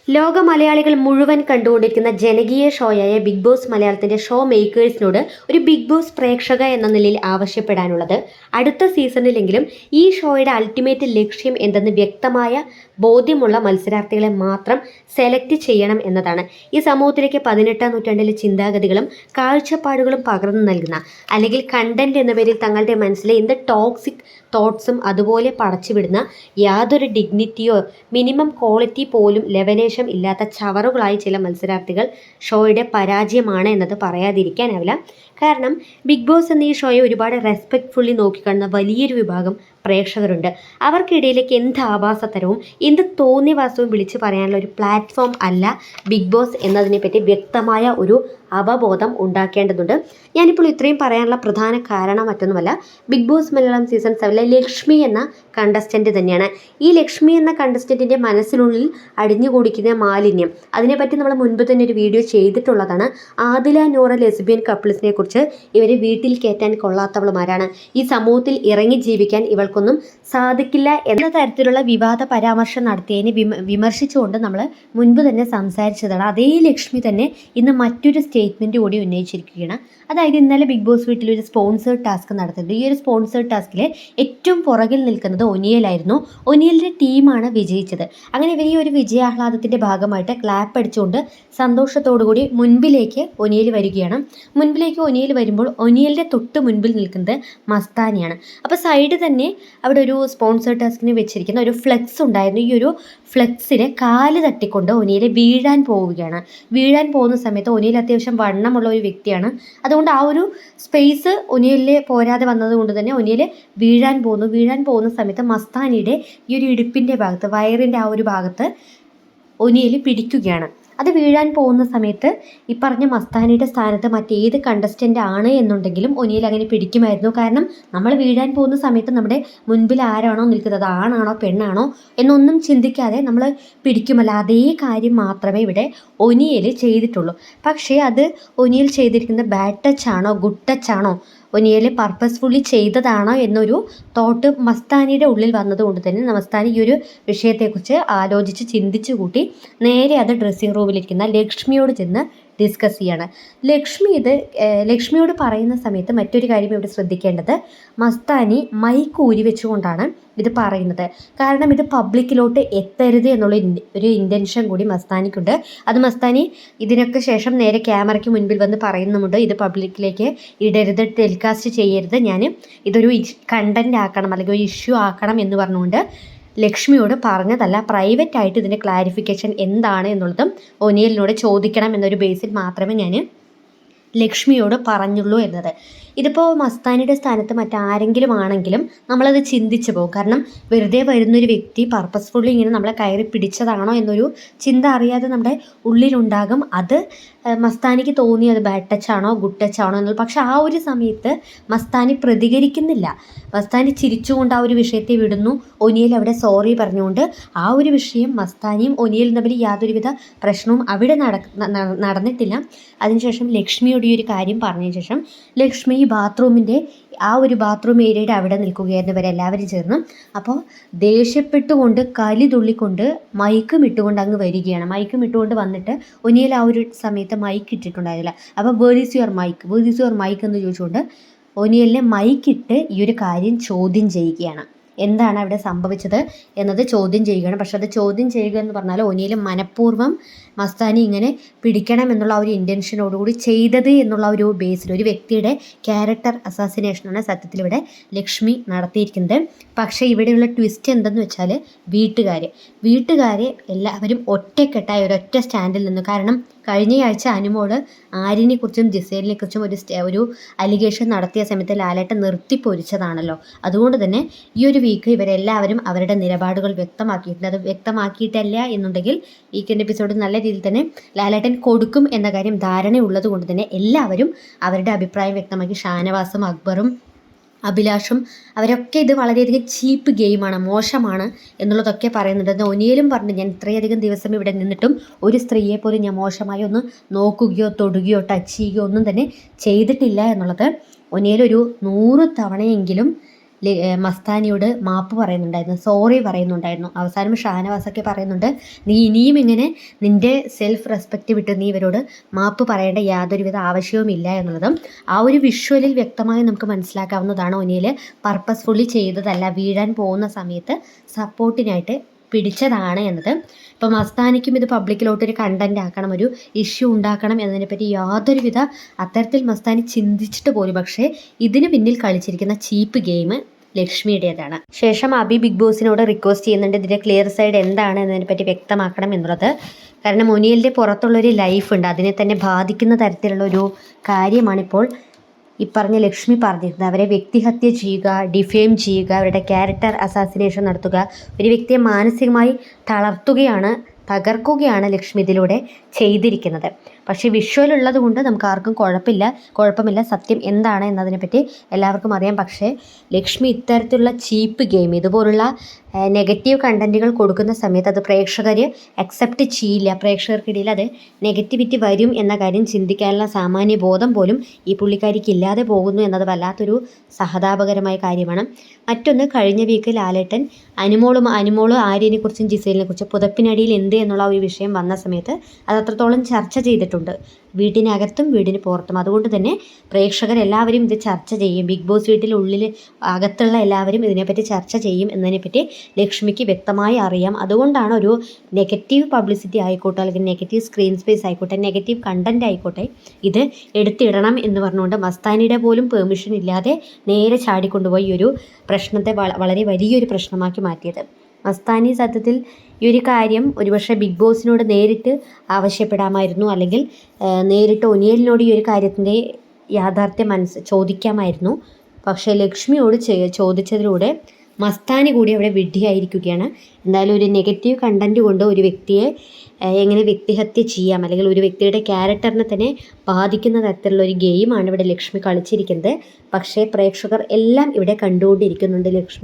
ലോക മലയാളികൾ മുഴുവൻ കണ്ടുകൊണ്ടിരിക്കുന്ന ജനകീയ ഷോയായ ബിഗ് ബോസ് മലയാളത്തിന്റെ ഷോ മേക്കേഴ്സിനോട് ഒരു ബിഗ് ബോസ് പ്രേക്ഷക എന്ന നിലയിൽ ആവശ്യപ്പെടാനുള്ളത് അടുത്ത സീസണിലെങ്കിലും ഈ ഷോയുടെ അൾട്ടിമേറ്റ് ലക്ഷ്യം എന്തെന്ന് വ്യക്തമായ ബോധ്യമുള്ള മത്സരാർത്ഥികളെ മാത്രം സെലക്ട് ചെയ്യണം എന്നതാണ്. ഈ സമൂഹത്തിലേക്ക് 18ാം നൂറ്റാണ്ടിലെ ചിന്താഗതികളും കാഴ്ചപ്പാടുകളും പകർന്നു നൽകുന്ന, അല്ലെങ്കിൽ കണ്ടന്റ് എന്ന പേരിൽ തങ്ങളുടെ മനസ്സിലെ എന്ത് ടോക്സിക് തോട്ട്സും അതുപോലെ പടച്ചുവിടുന്ന, യാതൊരു ഡിഗ്നിറ്റിയോ മിനിമം ക്വാളിറ്റി പോലും ലെവലേഷൻ ഇല്ലാത്ത ചവറുകളായി ചില മത്സരാർത്ഥികൾ ഷോയുടെ പരാജയമാണ് എന്നത് പറയാതിരിക്കാനാവില്ല. കാരണം ബിഗ് ബോസ് എന്ന ഈ ഷോയെ ഒരുപാട് റെസ്പെക്റ്റ്ഫുള്ളി നോക്കിക്കാണുന്ന വലിയൊരു വിഭാഗം പ്രേക്ഷകരുണ്ട്. അവർക്കിടയിലേക്ക് എന്ത് ആഭാസത്തരവും എന്ത് തോന്നിവാസവും വിളിച്ചു പറയാനുള്ള ഒരു പ്ലാറ്റ്ഫോം അല്ല ബിഗ് ബോസ് എന്നതിനെപ്പറ്റി വ്യക്തമായ ഒരു അവബോധം ഉണ്ടാക്കേണ്ടതുണ്ട്. ഞാനിപ്പോൾ ഇത്രയും പറയാനുള്ള പ്രധാന കാരണം മറ്റൊന്നുമല്ല, big boss Malayalam season 7 Lakshmi എന്ന കണ്ടസ്റ്റൻ്റ് തന്നെയാണ്. ഈ ലക്ഷ്മി എന്ന കണ്ടസ്റ്റൻറ്റിൻ്റെ മനസ്സിനുള്ളിൽ അടിഞ്ഞുകൂടിക്കുന്ന മാലിന്യം, അതിനെപ്പറ്റി നമ്മൾ മുൻപ് തന്നെ ഒരു വീഡിയോ ചെയ്തിട്ടുള്ളതാണ്. ആദില നൂറ ലെസ്ബിയൻ കപ്പിൾസിനെ കുറിച്ച് ഇവരെ വീട്ടിൽ കയറ്റാൻ കൊള്ളാത്തവളുമാരാണ്, ഈ സമൂഹത്തിൽ ഇറങ്ങി ജീവിക്കാൻ ഇവൾക്കൊന്നും സാധിക്കില്ല എന്ന തരത്തിലുള്ള വിവാദ പരാമർശം നടത്തിയതിനെ വിമർശിച്ചുകൊണ്ട് നമ്മൾ മുൻപ് തന്നെ സംസാരിച്ചതാണ്. അതേ ലക്ഷ്മി തന്നെ ഇന്ന് മറ്റൊരു സ്റ്റേറ്റ്മെൻറ്റ് കൂടി ഉന്നയിച്ചിരിക്കുകയാണ്. അതായത് ഇന്നലെ ബിഗ് ബോസ് വീട്ടിൽ ഒരു സ്പോൺസേഡ് ടാസ്ക് നടത്തുന്നുണ്ട്. ഈ ഒരു സ്പോൺസേഡ് ടാസ്കിൽ ഏറ്റവും പുറകിൽ നിൽക്കുന്നത് ഒനിയലായിരുന്നു. ഒനിയലിൻ്റെ ടീമാണ് വിജയിച്ചത്. അങ്ങനെ ഇവർ ഈ ഒരു വിജയാഹ്ലാദത്തിൻ്റെ ഭാഗമായിട്ട് ക്ലാപ്പ് അടിച്ചുകൊണ്ട് സന്തോഷത്തോടുകൂടി മുൻപിലേക്ക് ഒനിയൽ വരികയാണ്. മുൻപിലേക്ക് ഒനിയൽ വരുമ്പോൾ ഒനിയലിൻ്റെ തൊട്ട് മുൻപിൽ നിൽക്കുന്നത് മസ്താനിയാണ്. അപ്പോൾ സൈഡ് തന്നെ അവിടെ ഒരു സ്പോൺസേഡ് ടാസ്കിന് വെച്ചിരിക്കുന്ന ഒരു ഫ്ലെക്സ് ഉണ്ടായിരുന്നു. ഈ ഒരു ഫ്ലെക്സിൽ കാല് തട്ടിക്കൊണ്ട് ഒനിയൽ വീഴാൻ പോവുകയാണ്. വീഴാൻ പോകുന്ന സമയത്ത് ഒനിയൽ അത്യാവശ്യം വണ്ണമുള്ള ഒരു വ്യക്തിയാണ്. അതുകൊണ്ട് ആ ഒരു സ്പേസ് ഒനിയലിൽ പോരാതെ വന്നതുകൊണ്ട് തന്നെ ഒനിയൽ വീഴാൻ പോകുന്ന സമയത്ത് മസ്താനിയുടെ ഈ ഒരു ഇടുപ്പിൻ്റെ ഭാഗത്ത്, വയറിൻ്റെ ആ ഒരു ഭാഗത്ത് ഒനിയൽ പിടിക്കുകയാണ്. അത് വീഴാൻ പോകുന്ന സമയത്ത് ഈ പറഞ്ഞ മസ്താനിയുടെ സ്ഥാനത്ത് മറ്റേത് കണ്ടസ്റ്റൻ്റ് ആണ് എന്നുണ്ടെങ്കിലും ഒനിയൽ അങ്ങനെ പിടിക്കുമായിരുന്നു. കാരണം നമ്മൾ വീഴാൻ പോകുന്ന സമയത്ത് നമ്മുടെ മുൻപിൽ ആരാണോ നിൽക്കുന്നത്, ആണാണോ പെണ്ണാണോ എന്നൊന്നും ചിന്തിക്കാതെ നമ്മൾ പിടിക്കുമല്ല. അതേ കാര്യം മാത്രമേ ഇവിടെ ഒനിയൽ ചെയ്തിട്ടുള്ളൂ. പക്ഷേ അത് ഒനിയൽ ചെയ്തിരിക്കുന്നത് ബാഡ് ടച്ച് ആണോ ഗുഡ് ടച്ച് ആണോ, ഒനിയൽ പർപ്പസ്ഫുള്ളി ചെയ്തതാണോ എന്നൊരു തോട്ട് മസ്താനിയുടെ ഉള്ളിൽ വന്നതുകൊണ്ട് തന്നെ മസ്താനി ഈ ഒരു വിഷയത്തെക്കുറിച്ച് ആലോചിച്ച് ചിന്തിച്ചു കൂട്ടി നേരെ അത് ഡ്രസ്സിംഗ് റൂമിലിരിക്കുന്ന ലക്ഷ്മിയോട് ചെന്ന് ഡിസ്കസ് ചെയ്യാണ്. ലക്ഷ്മിയോട് പറയുന്ന സമയത്ത് മറ്റൊരു കാര്യം ഇവിടെ ശ്രദ്ധിക്കേണ്ടത്, മസ്താനി മൈക്ക് ഊരി വെച്ചുകൊണ്ടാണ് ഇത് പറയുന്നത്. കാരണം ഇത് പബ്ലിക്കിലോട്ട് എത്തരുത് എന്നുള്ള ഒരു ഇൻറ്റൻഷൻ കൂടി മസ്താനിക്കുണ്ട്. അത് മസ്താനി ഇതിനൊക്കെ ശേഷം നേരെ ക്യാമറയ്ക്ക് മുൻപിൽ വന്ന് പറയുന്നുമുണ്ട്, ഇത് പബ്ലിക്കിലേക്ക് ഇടരുത്, ടെലികാസ്റ്റ് ചെയ്യരുത്, ഞാൻ ഇതൊരു കണ്ടൻ്റ് ആക്കണം അല്ലെങ്കിൽ ഒരു ഇഷ്യൂ ആക്കണം എന്ന് പറഞ്ഞുകൊണ്ട് ലക്ഷ്മിയോട് പറഞ്ഞതല്ല. പ്രൈവറ്റായിട്ട് ഇതിൻ്റെ ക്ലാരിഫിക്കേഷൻ എന്താണ് എന്നുള്ളതും ഒനിയലിനോട് ചോദിക്കണം എന്നൊരു ബേസിൽ മാത്രമേ ഞാൻ ലക്ഷ്മിയോട് പറഞ്ഞുള്ളൂ എന്നത്. ഇതിപ്പോൾ മസ്താനിയുടെ സ്ഥാനത്ത് മറ്റാരെങ്കിലും ആണെങ്കിലും നമ്മളത് ചിന്തിച്ചു പോകും. കാരണം വെറുതെ വരുന്നൊരു വ്യക്തി പർപ്പസ്ഫുള്ളി ഇങ്ങനെ നമ്മളെ കയറി പിടിച്ചതാണോ എന്നൊരു ചിന്ത അറിയാതെ നമ്മുടെ ഉള്ളിലുണ്ടാകും. അത് മസ്താനിക്ക് തോന്നി അത് ബാഡ് ടച്ച് ആണോ ഗുഡ് ടച്ച് ആണോ എന്നുള്ളത്. പക്ഷെ ആ ഒരു സമയത്ത് മസ്താനി പ്രതികരിക്കുന്നില്ല. മസ്താനി ചിരിച്ചുകൊണ്ട് ആ ഒരു വിഷയത്തെ വിടുന്നു. ഒനിയൽ അവിടെ സോറി പറഞ്ഞുകൊണ്ട് ആ ഒരു വിഷയം മസ്താനിയും ഒനിയലും തമ്മിൽ യാതൊരുവിധ പ്രശ്നവും അവിടെ നടന്നിട്ടില്ല. അതിനുശേഷം ലക്ഷ്മിയോട് ഈ ഒരു കാര്യം പറഞ്ഞതിന് ശേഷം ലക്ഷ്മി ബാത്റൂമിൻ്റെ ആ ഒരു ബാത്റൂം ഏരിയയുടെ അവിടെ നിൽക്കുകയായിരുന്നു ഇവരെല്ലാവരും ചേർന്ന്. അപ്പോൾ ദേഷ്യപ്പെട്ടുകൊണ്ട് കലി തുള്ളിക്കൊണ്ട് മൈക്കും ഇട്ടുകൊണ്ട് അങ്ങ് വരികയാണ്. മൈക്കും ഇട്ടുകൊണ്ട് വന്നിട്ട് ഒനിയൽ ആ ഒരു സമയത്ത് മൈക്ക് ഇട്ടിട്ടുണ്ടായിരുന്നില്ല. അപ്പോൾ വേർ ഈസ് യുവർ മൈക്ക് എന്ന് ചോദിച്ചുകൊണ്ട് ഒനിയലിനെ മൈക്കിട്ട് ഈ ഒരു കാര്യം ചോദ്യം ചെയ്യുകയാണ്. എന്താണ് അവിടെ സംഭവിച്ചത് എന്നത് ചോദ്യം ചെയ്യുകയാണ്. പക്ഷെ അത് ചോദ്യം ചെയ്യുക എന്ന് പറഞ്ഞാൽ ഒനിയൽ മനഃപൂർവ്വം മസ്താനി ഇങ്ങനെ പിടിക്കണം എന്നുള്ള ഒരു ഇൻറ്റൻഷനോടുകൂടി ചെയ്തത് എന്നുള്ള ഒരു ബേസിൽ ഒരു വ്യക്തിയുടെ ക്യാരക്ടർ അസാസിനേഷനാണ് സത്യത്തിൽ ഇവിടെ ലക്ഷ്മി നടത്തിയിരിക്കുന്നത്. പക്ഷേ ഇവിടെയുള്ള ട്വിസ്റ്റ് എന്തെന്ന് വെച്ചാൽ വീട്ടുകാരെ എല്ലാവരും ഒറ്റക്കെട്ടായ ഒരൊറ്റ സ്റ്റാൻഡിൽ നിന്നു. കാരണം കഴിഞ്ഞയാഴ്ച അനുമോള് ആര്യനെക്കുറിച്ചും ജിസേലിനെക്കുറിച്ചും ഒരു അലിഗേഷൻ നടത്തിയ സമയത്ത് ലാലേട്ടൻ നിർത്തി പൊരിച്ചതാണല്ലോ. അതുകൊണ്ട് തന്നെ ഈ ഒരു വീക്ക് ഇവരെല്ലാവരും അവരുടെ നിലപാടുകൾ വ്യക്തമാക്കിയിട്ടുണ്ട്. അത് വ്യക്തമാക്കിയിട്ടല്ല എന്നുണ്ടെങ്കിൽ വീക്കെൻഡ് എപ്പിസോഡ് നല്ല രീതിയിൽ തന്നെ ലാലേട്ടൻ കൊടുക്കും എന്ന കാര്യം ധാരണയുള്ളത് കൊണ്ട് തന്നെ എല്ലാവരും അവരുടെ അഭിപ്രായം വ്യക്തമാക്കി. ഷാനവാസും അക്ബറും അഭിലാഷും അവരൊക്കെ ഇത് വളരെയധികം ചീപ്പ് ഗെയിമാണ്, മോശമാണ് എന്നുള്ളതൊക്കെ പറയുന്നുണ്ട്. ഒനിയലും പറഞ്ഞു, ഞാൻ ഇത്രയധികം ദിവസം ഇവിടെ നിന്നിട്ടും ഒരു സ്ത്രീയെ പോലും ഞാൻ മോശമായി ഒന്ന് നോക്കുകയോ തൊടുകയോ ടച്ച് ചെയ്യുകയോ ഒന്നും തന്നെ ചെയ്തിട്ടില്ല എന്നുള്ളത് ഒനിയൽ ഒരു 100 തവണയെങ്കിലും മസ്താനിയോട് മാപ്പ് പറയുന്നുണ്ടായിരുന്നു, സോറി പറയുന്നുണ്ടായിരുന്നു. അവസാനം ഷാനവാസൊക്കെ പറയുന്നുണ്ട്, നീ ഇനിയും ഇങ്ങനെ നിൻ്റെ സെൽഫ് റെസ്പെക്റ്റ് വിട്ട് നീ ഇവരോട് മാപ്പ് പറയേണ്ട യാതൊരുവിധ ആവശ്യവുമില്ല എന്നുള്ളതും ആ ഒരു വിഷ്വലിൽ വ്യക്തമായി നമുക്ക് മനസ്സിലാക്കാവുന്നതാണ്. ഒനിയിൽ പർപ്പസ്ഫുള്ളി ചെയ്തതല്ല, വീഴാൻ പോകുന്ന സമയത്ത് സപ്പോർട്ടിനായിട്ട് പിടിച്ചതാണ് എന്നത്. ഇപ്പോൾ മസ്താനിക്കും ഇത് പബ്ലിക്കിലോട്ടൊരു കണ്ടന്റ് ആക്കണം, ഒരു ഇഷ്യൂ ഉണ്ടാക്കണം എന്നതിനെപ്പറ്റി യാതൊരുവിധ അത്തരത്തിൽ മസ്താനി ചിന്തിച്ചിട്ട് പോലും, പക്ഷേ ഇതിന് പിന്നിൽ കളിച്ചിരിക്കുന്ന ചീപ്പ് ഗെയിം ലക്ഷ്മിയുടേതാണ്. ശേഷം അബി ബിഗ് ബോസിനോട് റിക്വസ്റ്റ് ചെയ്യുന്നുണ്ട് ഇതിൻ്റെ ക്ലിയർ സൈഡ് എന്താണ് എന്നതിനെപ്പറ്റി വ്യക്തമാക്കണം എന്നുള്ളത്. കാരണം ഒനിയലിൻ്റെ പുറത്തുള്ളൊരു ലൈഫ് ഉണ്ട്, അതിനെ തന്നെ ബാധിക്കുന്ന തരത്തിലുള്ള ഒരു കാര്യമാണിപ്പോൾ ഈ പറഞ്ഞ ലക്ഷ്മി പറഞ്ഞിരുന്നത്. അവരെ വ്യക്തിഹത്യ ചെയ്യുക, ഡിഫെയിം ചെയ്യുക, അവരുടെ ക്യാരക്ടർ അസാസിനേഷൻ നടത്തുക, ഒരു വ്യക്തിയെ മാനസികമായി തകർക്കുകയാണ് ലക്ഷ്മി ഇതിലൂടെ ചെയ്തിരിക്കുന്നത്. പക്ഷേ വിഷ്വൽ ഉള്ളത് കൊണ്ട് നമുക്ക് ആർക്കും കുഴപ്പമില്ല, സത്യം എന്താണ് എന്നതിനെപ്പറ്റി എല്ലാവർക്കും അറിയാം. പക്ഷേ ലക്ഷ്മി ഇത്തരത്തിലുള്ള ചീപ്പ് ഗെയിം, ഇതുപോലുള്ള നെഗറ്റീവ് കണ്ടൻറ്റുകൾ കൊടുക്കുന്ന സമയത്ത് അത് പ്രേക്ഷകർ അക്സെപ്റ്റ് ചെയ്യില്ല. പ്രേക്ഷകർക്കിടയിൽ അത് നെഗറ്റിവിറ്റി വരും എന്ന കാര്യം ചിന്തിക്കാനുള്ള സാമാന്യ ബോധം പോലും ഈ പുള്ളിക്കാരിക്ക് ഇല്ലാതെ പോകുന്നു എന്നത് വല്ലാത്തൊരു സഹതാപകരമായ കാര്യമാണ്. മറ്റൊന്ന്, കഴിഞ്ഞ വീക്ക് ലാലേട്ടൻ അനുമോളും ആര്യനെക്കുറിച്ചും ജിസേലിനെക്കുറിച്ചും പുതപ്പിനടിയിൽ എന്ത് എന്നുള്ള ഒരു വിഷയം വന്ന സമയത്ത് അത് അത്രത്തോളം ചർച്ച ചെയ്തിട്ടുണ്ട്, വീട്ടിനകത്തും വീടിന് പുറത്തും. അതുകൊണ്ട് തന്നെ പ്രേക്ഷകരെല്ലാവരും ഇത് ചർച്ച ചെയ്യും, ബിഗ് ബോസ് വീട്ടിലുള്ളിൽ അകത്തുള്ള എല്ലാവരും ഇതിനെപ്പറ്റി ചർച്ച ചെയ്യും എന്നതിനെപ്പറ്റി ലക്ഷ്മിക്ക് വ്യക്തമായി അറിയാം. അതുകൊണ്ടാണ് ഒരു നെഗറ്റീവ് പബ്ലിസിറ്റി ആയിക്കോട്ടെ, അല്ലെങ്കിൽ നെഗറ്റീവ് സ്ക്രീൻ സ്പേസ് ആയിക്കോട്ടെ, നെഗറ്റീവ് കണ്ടൻറ് ആയിക്കോട്ടെ, ഇത് എടുത്തിടണം എന്ന് പറഞ്ഞുകൊണ്ട് മസ്താനിയുടെ പോലും പെർമിഷൻ ഇല്ലാതെ നേരെ ചാടിക്കൊണ്ടുപോയി ഒരു പ്രശ്നത്തെ വളരെ വലിയൊരു പ്രശ്നമാക്കി മാറ്റിയത്. മസ്താനി സത്യത്തിൽ ഈ ഒരു കാര്യം ഒരുപക്ഷെ ബിഗ് ബോസിനോട് നേരിട്ട് ആവശ്യപ്പെടാമായിരുന്നു, അല്ലെങ്കിൽ നേരിട്ട് ഒനിയലിനോട് ഈ ഒരു കാര്യത്തിൻ്റെ യാഥാർത്ഥ്യം ചോദിക്കാമായിരുന്നു. പക്ഷേ ലക്ഷ്മിയോട് ചോദിച്ചതിലൂടെ മസ്താനി കൂടി അവിടെ വിഡ്ഢിയായിരിക്കുകയാണ്. എന്തായാലും ഒരു നെഗറ്റീവ് കണ്ടൻറ്റ് കൊണ്ട് ഒരു വ്യക്തിയെ എങ്ങനെ വ്യക്തിഹത്യ ചെയ്യാം, അല്ലെങ്കിൽ ഒരു വ്യക്തിയുടെ ക്യാരക്ടറിനെ തന്നെ ബാധിക്കുന്ന തരത്തിലുള്ള ഒരു ഗെയിമാണ് ഇവിടെ ലക്ഷ്മി കളിച്ചിരിക്കുന്നത്. പക്ഷേ പ്രേക്ഷകർ എല്ലാം ഇവിടെ കണ്ടുകൊണ്ടിരിക്കുന്നുണ്ട്. ലക്ഷ്മി